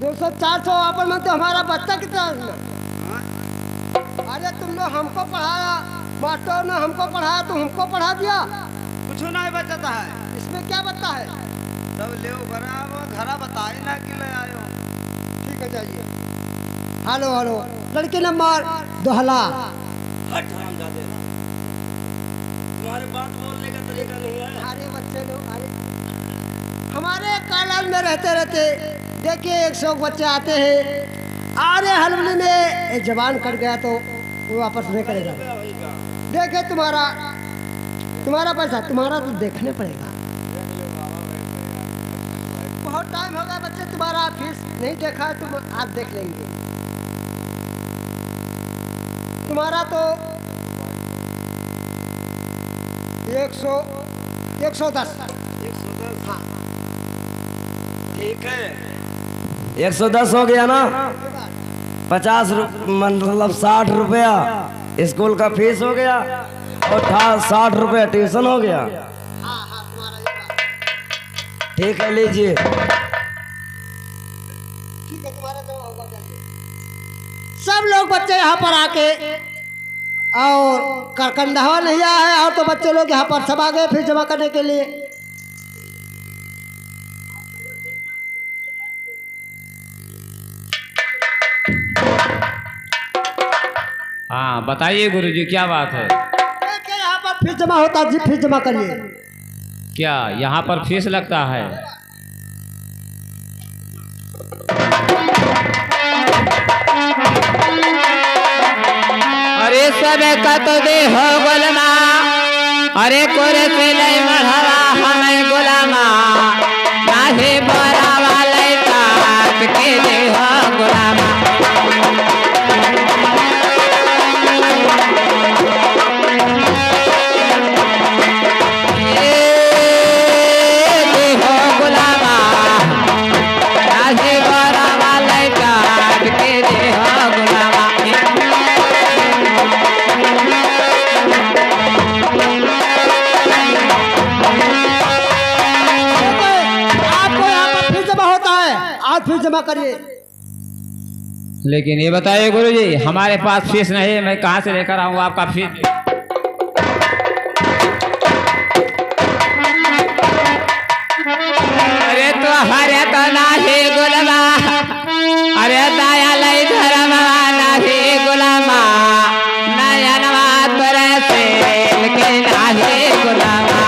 200-400 अपन में तो हमारा बच्चा कितना है? अरे तुमने हमको पढ़ाया, मास्टर ने हमको पढ़ाया तो हमको पढ़ा दिया, कुछ नहीं बचता है। इसमें क्या बता है? तब ले घरा बताई ना कि ले आयो। ठीक है जाइए। हेलो हेलो, लड़की नंबर 2 हट हम जा दे। तुम्हारे बात बोलने का तरीका नहीं है। अरे बच्चे लोग, अरे हमारे कॉलेज में रहते रहते देखिए 100 बच्चे आते हैं, अरे हलवली में एक जवान कट गया तो वो वापस नहीं करेगा। देखे तुम्हारा पैसा तुम्हारा तो देखने पड़ेगा। बहुत टाइम हो गया बच्चे, तुम्हारा फीस नहीं देखा, तुम आज देख लेंगे। तुम्हारा तो 110। हाँ ठीक है, 110 हो गया ना। 50 मतलब 60 रुपया स्कूल का फीस हो गया और 60 रुपया ट्यूशन हो गया। ठीक है लीजिए। ठीक है, तुम्हारा तो होगा। सब लोग बच्चे यहाँ पर आके और करकंडवा नहीं आया है, और तो बच्चे लोग यहाँ पर सब आ गए फिर जमा करने के लिए। हाँ बताइए गुरुजी, क्या बात है? देखिए यहाँ पर फीस जमा होता है जी, फीस जमा करिए। क्या यहाँ पर फीस लगता है? अरे सब कत दे हो गोलमा, अरे कोरे से लई मढ़वा हमें गोलामा, नाहे बड़ा वाले काट के दे हो गोलामा। फीस जमा करिए। लेकिन ये बताइए गुरुजी, हमारे पास फीस नहीं है, मैं कहाँ से लेकर आऊँ आपका फीस? अरे तो हरे तो नाही गुलामा, अरे दया लई धर्मा नाही गुलामा, नयनवा तोरे से के नाही गुलामा।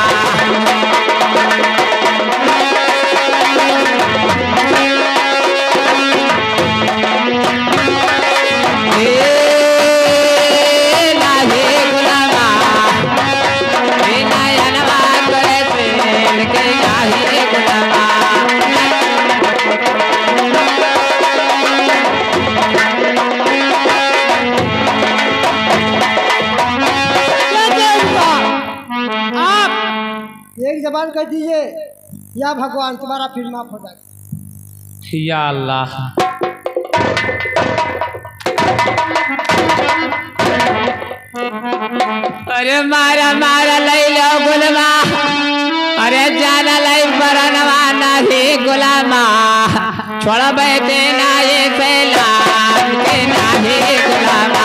जबान कर दीजिए या भगवान तुम्हारा फिर माफ हो जाएगा। या अल्लाह। अरे मारा मारा लई लो गुलामा, अरे जाना लई बरनवा नहीं गुलामा, छोड़ा बैठे ना ये सैलाब के नहीं गुलामा।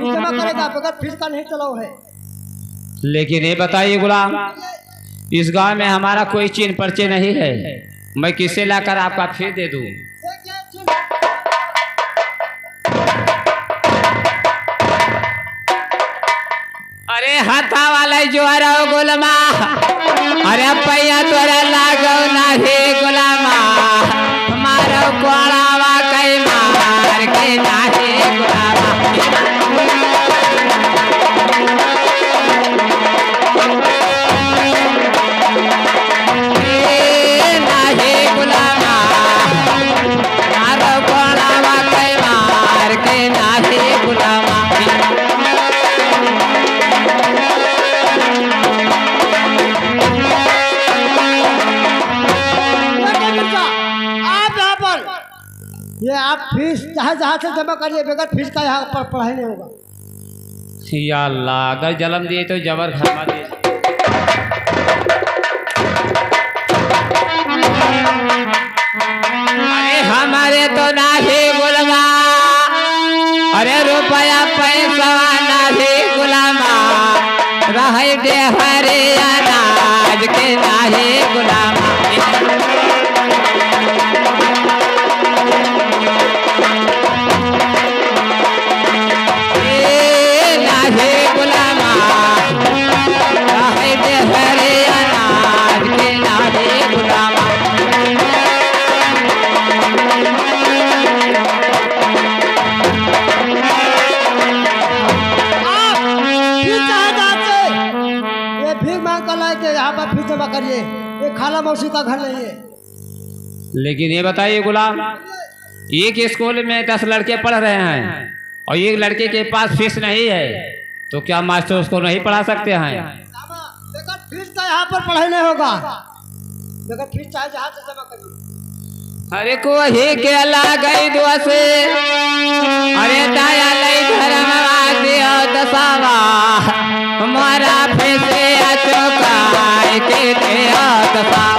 जमा करेगा बगैर फीस का नहीं चलाओ है। लेकिन ये बताइए गुलाम, इस गांव में हमारा कोई चिन्ह परिचय नहीं है, मैं किसे लाकर आपका फीस दे दूं? अरे हाथा वाला जो आ रहा हो गुलामा, अरे पैया तोरा लागो नाही गुलामा, मारो कोड़ावा कई मार के नाही गुलामा। फीस चाहे जहाँ से जमा करिए, बगैर फीस का यहाँ पर पढ़ाई नहीं होगा। या अल्लाह, अगर जन्म दिए तो जबर खरमा दे। अरे हमारे तो नाही गुलामा, अरे रुपया पैसा नाही गुलामा, रहे दे हरे अनाज के नाही गुलामा। यहाँ पर फीस जमा करिए, ये खाला मौसी का घर नहीं है। लेकिन ये बताइए गुलाम, एक स्कूल में 10 लड़के पढ़ रहे हैं और एक लड़के के पास फीस नहीं है, तो क्या मास्टर उसको नहीं पढ़ा सकते हैं? बगैर फीस का यहाँ पर पढ़ाई नहीं होगा, बगैर फीस चाहे जहाँ से जमा करिए। अरे को ही के गई दुआ से, अरे दाया लई धर्म वादियो दसावा, हमारा फैसले चौकाए के दिया दसावा।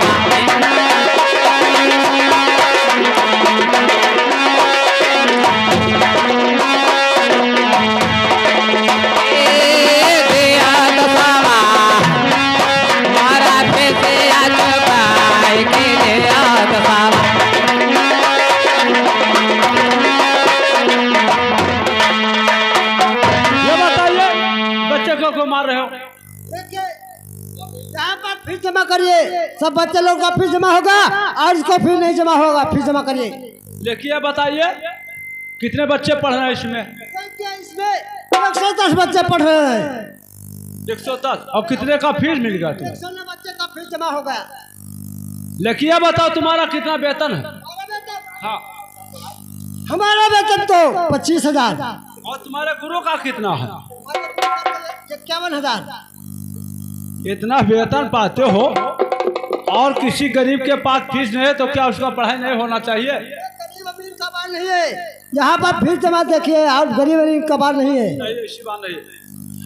मार रहे हो? देखिए, यहाँ पर फीस जमा करिए, सब बच्चे लोग का फीस जमा होगा और इसको फीस नहीं जमा होगा, फीस जमा करिए। देखिए बताइए कितने बच्चे पढ़ रहे हैं इसमें? इसमें 110 बच्चे पढ़ रहे हैं। 110। और कितने का फीस मिल गया तुम्हें? 109 बच्चे का फीस जमा हो गया। लेकिन बताओ तुम्हारा कितना वेतन है? हाँ, हमारा वेतन तो 25,000। और तुम्हारे गुरु का कितना है? 51,000। इतना वेतन पाते हो और किसी गरीब के पास फीस नहीं है तो क्या उसका पढ़ाई नहीं होना चाहिए? गरीब अमीर का बात नहीं है, यहाँ पर फीस जमा देखिए, और गरीब अमीर का बात नहीं है। नहीं, ऐसी बात नहीं।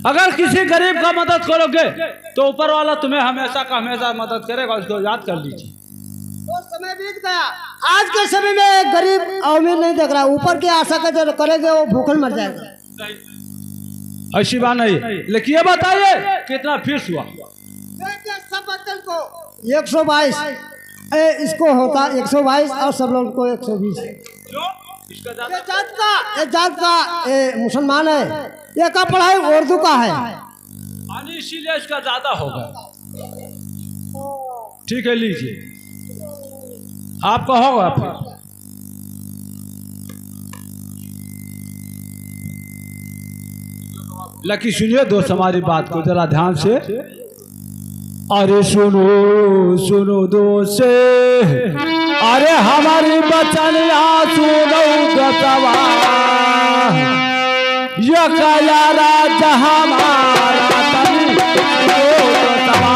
अगर किसी गरीब का मदद करोगे तो ऊपर वाला तुम्हें हमेशा का हमेशा मदद करेगा, उसको याद कर लीजिए। वो समय बीत गया, आज के समय में गरीब अमीर नहीं देख रहा, ऊपर की आशा कर करेंगे वो भूखल मर जाएगा। ऐसी बात नहीं। लेकिन ये बताइए कितना फीस हुआ? सब बच्चों को 122, इसको होता 122 और सब लोगों को 120। ये जात का मुसलमान है, ये का पढ़ाई उर्दू का है, इसीलिए इसका ज्यादा होगा। ठीक है, लीजिए आपका होगा फिर। लकी सुनिए दोस्त हमारी बात को जरा ध्यान से। अरे सुनो सुनो दोस्त, अरे हमारी बचनिया सुनो गतवा, ये कयारा जहां हमारा तनी गतवा।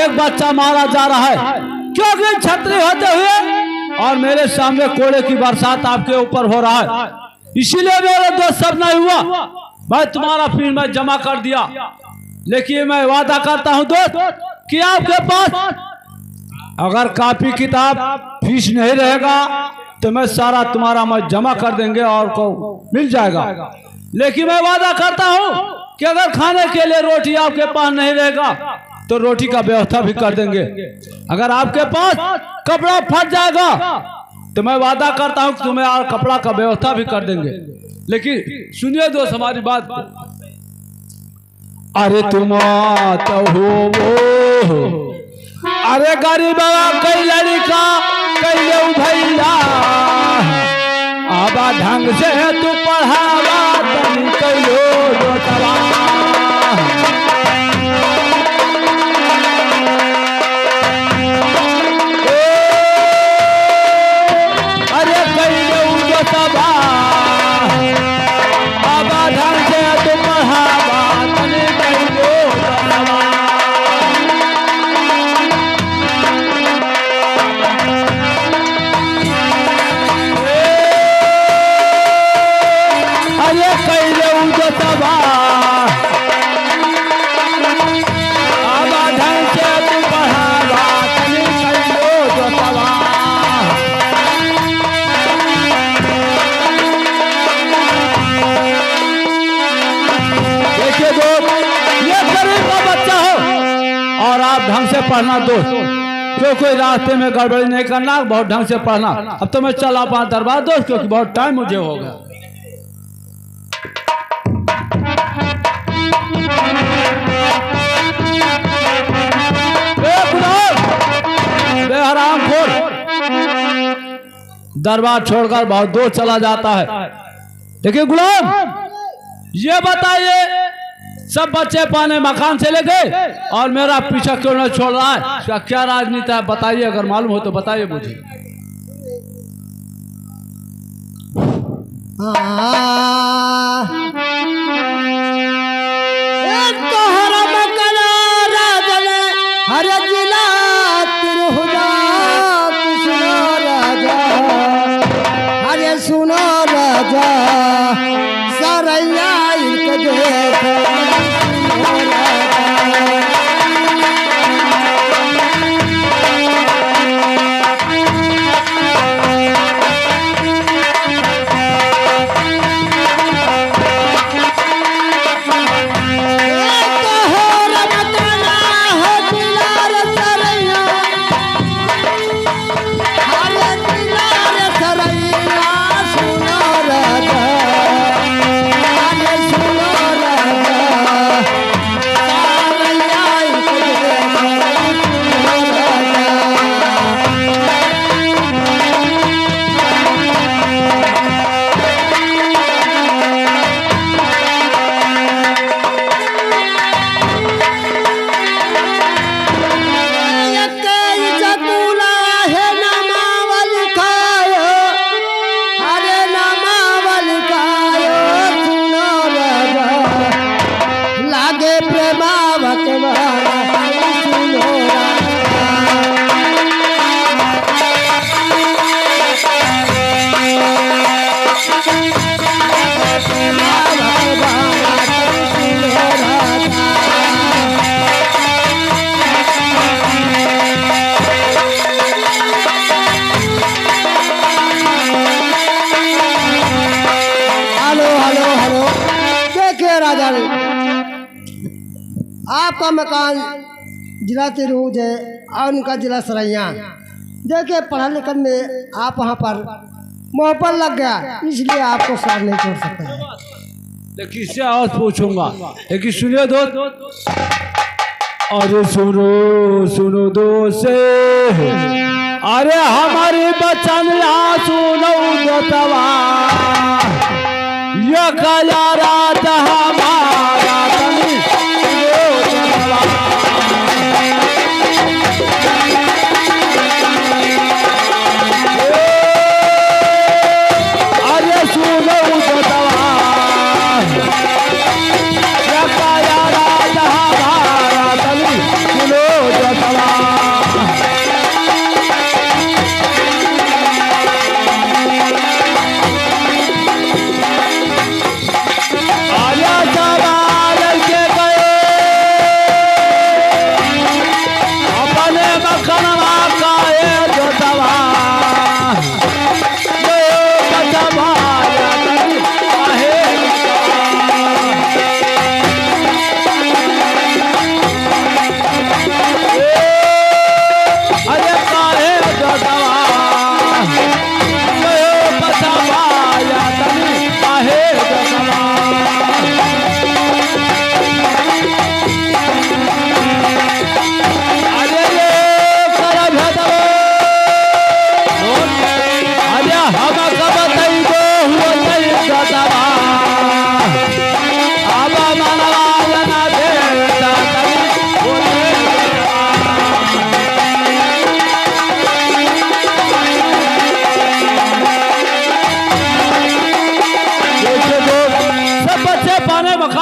एक बच्चा मारा जा रहा है, क्योंकि छतरी होते हुए और मेरे सामने कोड़े की बरसात आपके ऊपर हो रहा है। इसीलिए मेरे दोस्त सब नहीं हुआ, मैं तुम्हारा फीस मैं जमा कर दिया। लेकिन मैं वादा करता हूं दोस्त कि आपके पास अगर कॉपी किताब फीस नहीं रहेगा तो मैं सारा तुम्हारा मैं जमा कर देंगे और को मिल जाएगा। लेकिन मैं वादा करता हूं कि अगर खाने के लिए रोटी आपके पास नहीं रहेगा तो रोटी का व्यवस्था भी कर देंगे। अगर आपके पास कपड़ा फट जाएगा तो मैं वादा करता हूं कि तुम्हें और कपड़ा का व्यवस्था भी कर देंगे। लेकिन सुनिए दोस्त हमारी बात को। अरे तुम तो हो वो, अरे गरीब कई लड़का कई भैया, आबा ढंग से तू पढ़ावा तनी कहियो दोतवा। अरे कहियो दोतवा, आबा ढंग से तू पढ़ावा तनी कहियो दोतवा। ढंग से पढ़ना दोस्त, क्यों कोई रास्ते में गड़बड़ी नहीं करना, बहुत ढंग से पढ़ना। अब तो मैं चला पाऊँ दरबार दोस्त, क्योंकि बहुत टाइम मुझे हो गया। बेहराम खोर दरबार छोड़कर बहुत दूर चला जाता है। देखिए गुलाम, ये बताइए सब बच्चे पाने मकान चले गए और मेरा पीछा क्यों नहीं छोड़ रहा है? इसका क्या राजनीति है बताइए, अगर मालूम हो तो बताइए मुझे। हरे जिला राजा, हरे सुनो राजा सरैया आपका मकान जिला तिरहुत है और उनका जिला सरैया। देखिए पढ़ा लिखा में आप वहाँ पर मोहब्बत लग गया, इसलिए आपको साथ नहीं छोड़ सकता। किससे और पूछूंगा, लेकिन सुनिए दोस्त, अरे सुनो सुनो दोस्त, अरे हमारी बचन सुनो दोस्तवा, ये कला रात हमारा तनी सुनो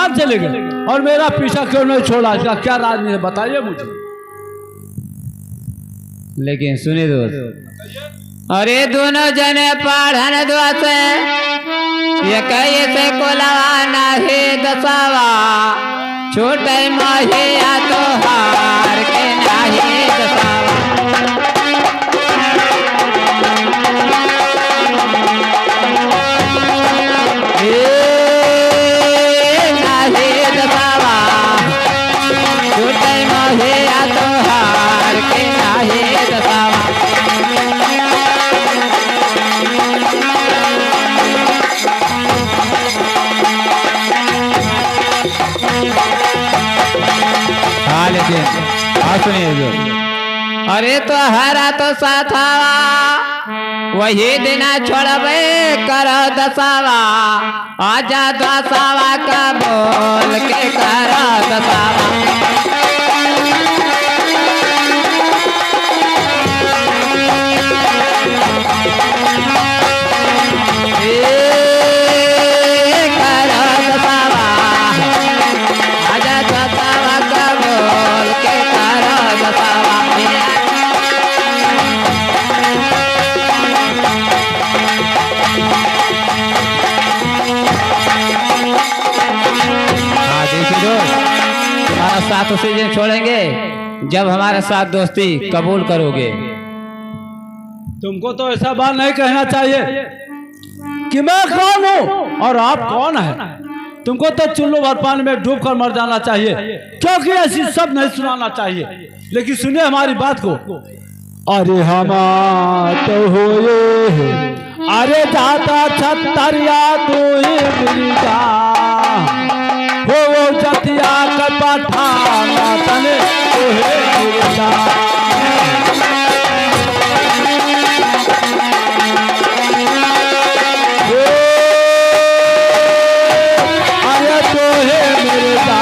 दुकान चले गए और मेरा पीछा क्यों नहीं छोड़ा? इसका क्या राज है बताइए मुझे। लेकिन सुनिए दोस्त, अरे दोनों जने पढ़न दोस्त ये कहे से कोलावा नाही दसावा, छोटे मोहे या तो हार के नाही दसावा। नाही दसावा, छोटे मोहे या तो हार के नाही दसावा। लेकिन सुनिए जो, अरे तो हरा तो साथावा वही दिना छोड़बे करो दसावा, आजा दसावा का बोल के करो दसावा। साथ उसी दिन छोड़ेंगे जब हमारे साथ दोस्ती कबूल करोगे। तुमको तो ऐसा बात नहीं कहना चाहिए कि मैं कौन हूँ और आप कौन है। तुमको तो चुल्लू भर पानी में डूब कर मर जाना चाहिए, क्योंकि ऐसी सब नहीं सुनाना चाहिए। लेकिन सुनिए हमारी बात को। अरे हम तो हुए अरे जाता छतरिया तू ही मिल जा, हो जतिया का पठाना तने तोहे मिलता। अरे तोहे मिलता,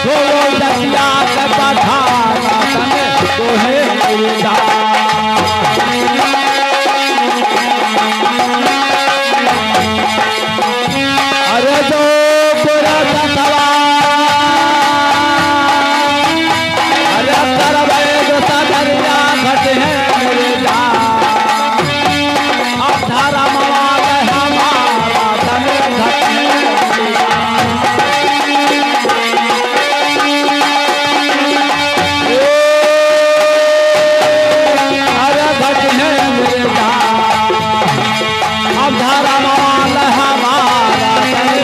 हो जतिया का पठाना तने तोहे मिलता। अरे तो पूरा सतवा अरे कर भाई जो साधरिया घट है मेरे जा, अब धारा मवाल हमारा तने घट है मेरे जा। अरे घट है मेरे जा, अब धारा मवाल हमारा तने।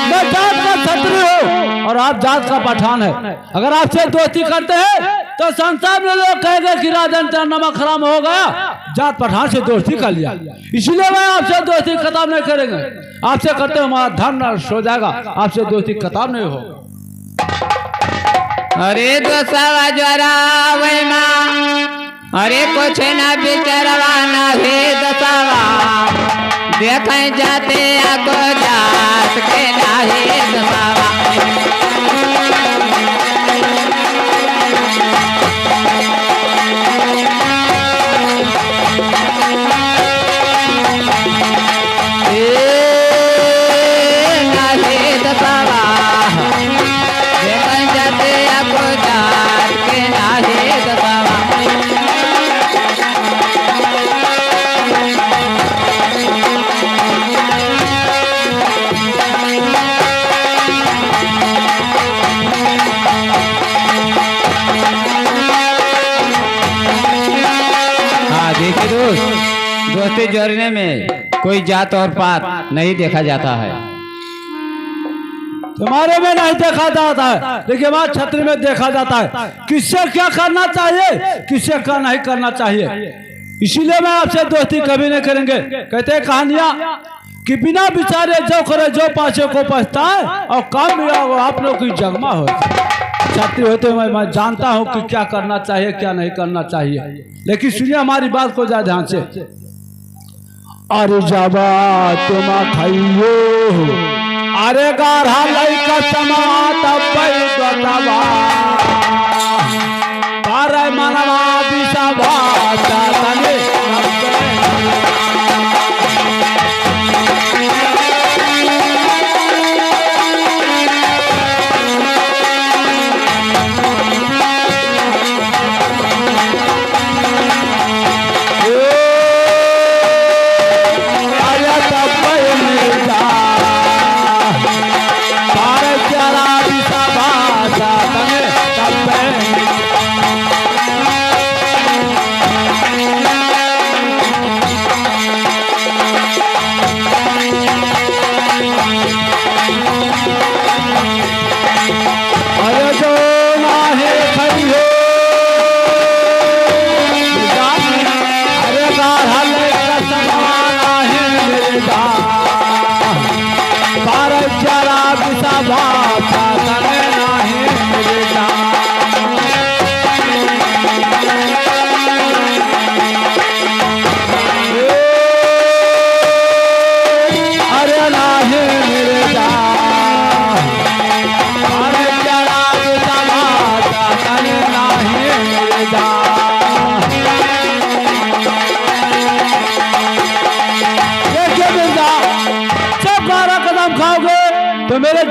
मैं जात का छत्री हूँ और आप जात का पठान है। अगर आपसे दोस्ती करते हैं तो संसार में लोग कहेंगे कि राजन तेरा नमक हराम हो गया, जात पठान से दोस्ती कर लिया। इसलिए मैं आपसे दोस्ती खत्म नहीं करेंगे। आपसे करते हमारा धन नष्ट हो जाएगा, आपसे दोस्ती खत्म नहीं हो। अरे दोसावा ज्वरा वही माँ, अरे कुछ न बिचरवा न भी दसावा, देखें जाते आको जात के नाही दसावा। नाही दसावा, देखें जाते आको जात के नाही दसावा। देखिए दोस्त, दोस्ती जोड़ने में कोई जात और पात नहीं देखा जाता है। तुम्हारे में नहीं देखा जाता है, लेकिन हमारे छत्र में देखा जाता है किससे क्या करना चाहिए, किससे क्या नहीं करना चाहिए। इसीलिए मैं आपसे दोस्ती कभी नहीं करेंगे। कहते हैं कहानियां कि बिना विचारे जो करे जो पाछे को पछताए और काम भी आप लोग की जगमा हो। छात्री होते हुए मैं जानता हूँ कि क्या करना चाहिए क्या नहीं करना चाहिए। लेकिन सुनिए हमारी बात को जरा ध्यान से। अरे जाबा तुम खाइयो अरे गाढ़ा लइका समात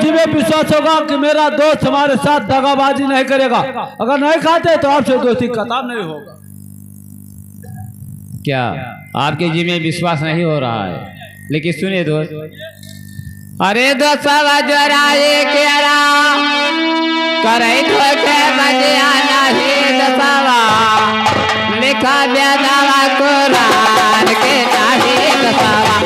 जिम्मे विश्वास होगा कि मेरा दोस्त हमारे साथ दगाबाजी नहीं करेगा। अगर नहीं खाते तो आपसे दोस्ती खत्म नहीं होगा। क्या आपके जी में विश्वास नहीं हो रहा है? लेकिन सुनिए दोस्त, अरे दोस्त जोराए के करे धोखे बजिया नहीं दसावा लिखा बेदावा कुरान के नहीं दसावा।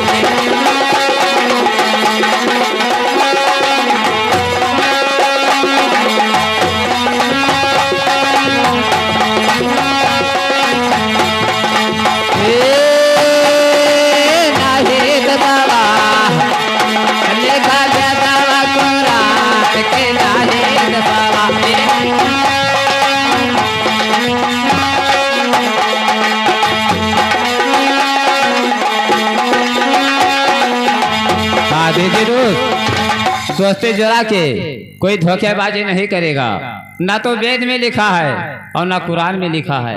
दोस्ती जोड़ा के कोई धोखेबाजी नहीं करेगा। ना तो वेद में लिखा है और ना कुरान में लिखा है।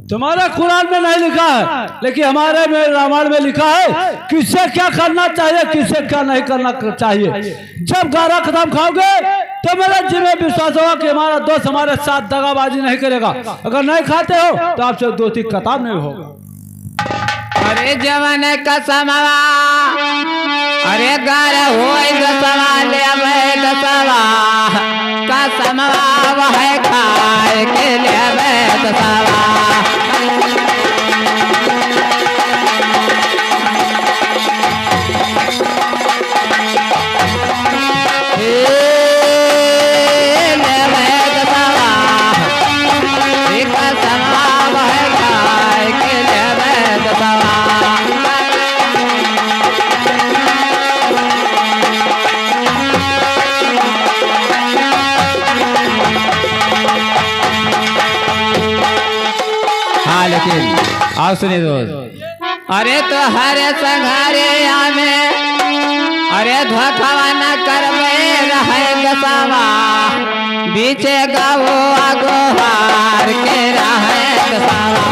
तुम्हारा कुरान में नहीं लिखा है, लेकिन हमारे में रामायण में लिखा है किससे क्या करना चाहिए, किससे क्या नहीं करना चाहिए। जब गारा खत्म खाओगे तो मेरा जी में विश्वास होगा कि हमारा दोस्त हमारे साथ दगाबाजी नहीं करेगा। अगर नहीं खाते हो तो आपसे दोस्ती खत्म नहीं होगा। अरे जवान का समावा, अरे गार हो दसवा ले दसवा का समवा वह खाए के ले दसवा। लेकिन आप सुनिए दोस्त, अरे तो हरे संघारे में अरे धोखावा न करवे रहे दसावा बीचे गावो आगो हार के रहे दसावा।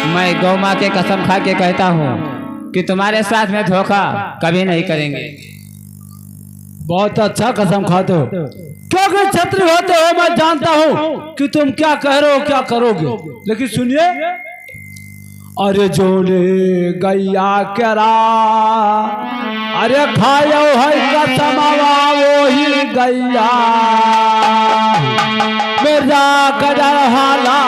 मैं गौ माँ के कसम खा के कहता हूँ कि तुम्हारे साथ में धोखा कभी नहीं करेंगे। बहुत अच्छा कसम खाते हो, क्योंकि छत्री होते हो मैं जानता हूँ कि तुम क्या कह रहे हो क्या करोगे। लेकिन सुनिए, अरे जोले गैया केरा अरे खायो है कसमवा वही गैया मेरा गजर हाला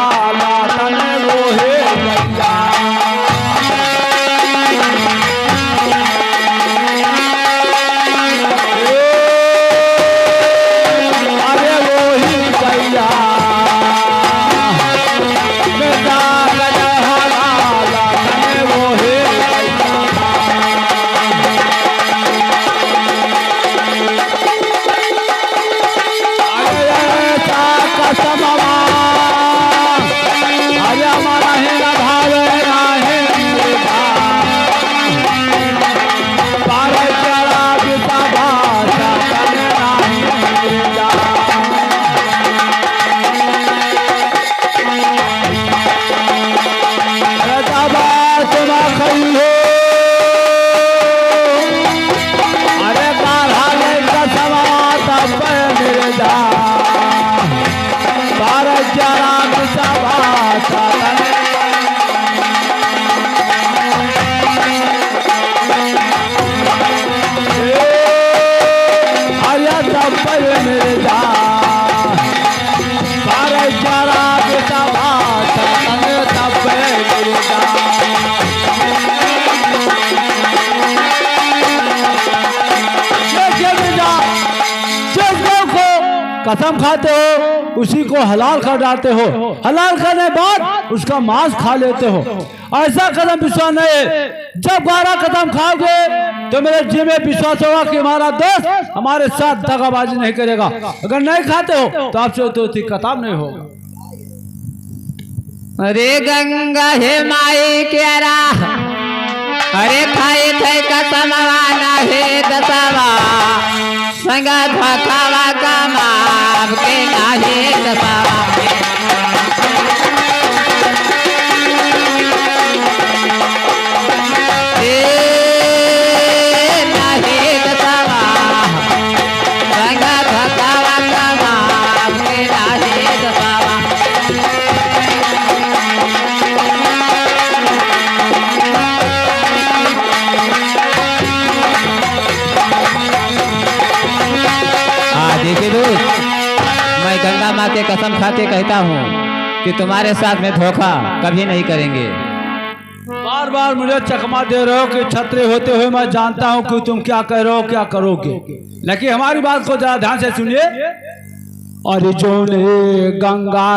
कसम खाते हो उसी को हलाल कर डालते हो, हलाल करने बाद उसका मांस खा लेते हो। ऐसा कदम विश्वास नहीं है। जब 12 कदम खाओगे तो मेरे जी में विश्वास होगा कि हमारा दोस्त हमारे साथ दगाबाजी नहीं करेगा। अगर नहीं खाते हो तो आपसे तो कताब नहीं होगा। अरे गंगा हे माई क्यारा, अरे खाई थे कसमवाना हे दसवा, संगा धकावा कमाव के नाही दसवा। देखिए दोस्त, मैं गंगा माँ के कसम खा के कहता हूँ कि तुम्हारे साथ में धोखा कभी नहीं करेंगे। बार बार मुझे चकमा दे रहे हो कि छत्री होते हुए मैं जानता हूँ कि तुम क्या कह रहे हो, क्या करोगे, लेकिन हमारी बात को जरा ध्यान से सुनिए। और जो ने गंगा